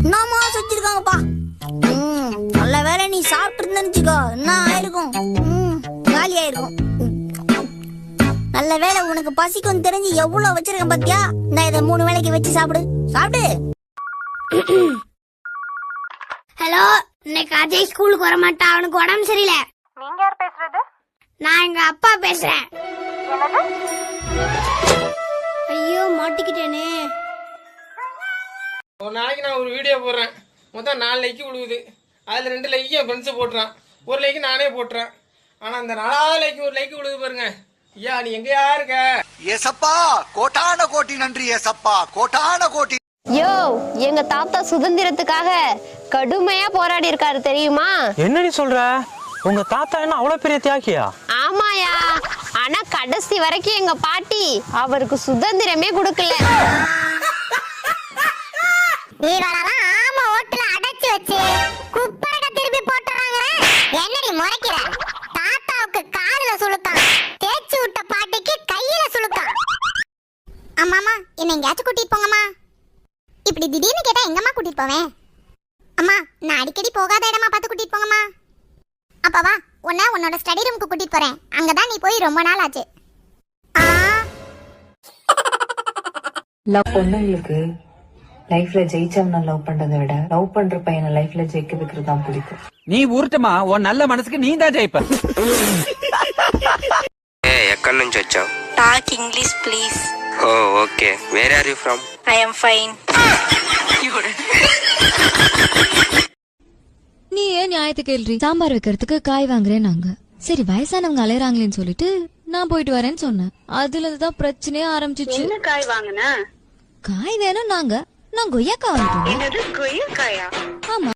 என்னமா செஞ்சிருக்காங்கப்பா. நல்ல வேலை நீ சாப்பிட்டு நினைச்சுக்கோ, என்ன ஆயிருக்கும், காலி ஆயிருக்கும். நல்ல வேலை உனக்கு பசிக்கும் தெரிஞ்சு எவ்வளவு வச்சிருக்கேன் பாத்தியா. நான் இதை 3 வேளைக்கு வச்சு சாப்பிடு சாப்பிடு. ஹலோ, இன்னைக்கு அஜய் ஸ்கூலுக்கு வர மாட்டான், அவனுக்கு உடம்பு சரியில்லை. நீங்க யார் பேசுறது? நான் எங்க அப்பா பேசுறேன். ஐயோ மாட்டிக்கிட்டேனே. ஒரு நாளைக்கு நான் ஒரு வீடியோ போடுறேன், மொத்தம் 4 லைக் விழுவுது. அதில் 2 லைக்கு என் ஃப்ரெண்ட்ஸு போட்டுறான், 1 லைக்கு நானே போட்டுறேன். ஆனால் அந்த 4வது லைக்கு 1 லைக்கு விழுது பாருங்க. ஐயா நீ எங்கேயா இருக்க? ஏசப்பா கோட்டான கோட்டி நன்றி ஏசப்பா, கோட்டான கோட்டி. யோ, எங்க தாத்தா சுதந்திரத்துக்காக கடுமையா போராடி இருக்காரு தெரியுமா? என்னடி சொல்ற? உங்க தாத்தா என்ன அவ்வளவு பெரிய தியாகியா? ஆமாயா, ஆனா கடைசி வரைக்கும் எங்க பாட்டி அவருக்கு சுதந்திரமே கொடுக்கல. ஆமா, ஓட்டுல அடைச்சு வச்சு குப்பரக திருப்பி போட்டுறாங்க. என்னடி முறைக்கிற? தாத்தாவுக்கு காதுல சுளுத்தான், தேய்ச்சி விட்ட பாட்டிக்கு கையில சுளுத்தான். அம்மாமா, என்ன எங்கேயாச்சும் கூட்டிட்டு போங்கம்மா. இப்படி திடீர்னு கேட்டா எங்கம்மா கூட்டிட்டு போவேன்? அம்மா, நான் அடிக்கடி போகாத இடமா பார்த்து கூட்டிட்டு போங்கம்மா. அப்பா வா, உன்னோட ஸ்டடி ரூமுக்கு கூட்டிட்டு போறேன். அங்கதான் நீ போய் ரொம்ப நாள் ஆச்சு. லவ் பொண்ணுங்களுக்கு லைஃப்ல ஜெயிச்சவன லவ் பண்றதை விட லவ் பண்ற பையனை லைஃப்ல ஜெயிக்க வைக்கிறது தான் பிடிக்கும். நீ ஊர்ட்டமா, உன் நல்ல மனசுக்கு நீ தான் ஜெயிப்ப. ఎక్కడి నుంచి వచ్చావు? Talk English please. Oh okay. Where are you from? I am fine. நீ ஏன் நியாயத்தை கேள்றி? சாம்பார் வைக்கிறதுக்கு காய் வாங்குறேன் நாங்க. சரி, வயசானவங்க அலையறாங்களேன்னு சொல்லிட்டு நான் போயிட்டு வரேன்னு சொன்னேன். அதுலதான் பிரச்சனையே ஆரம்பிச்சிச்சு. என்ன காய் வாங்குன? காய் வேணும் நாங்க. நான் கொய்யாக்கா வாங்கிட்டேன். கொய்யாக்காயா? ஆமா.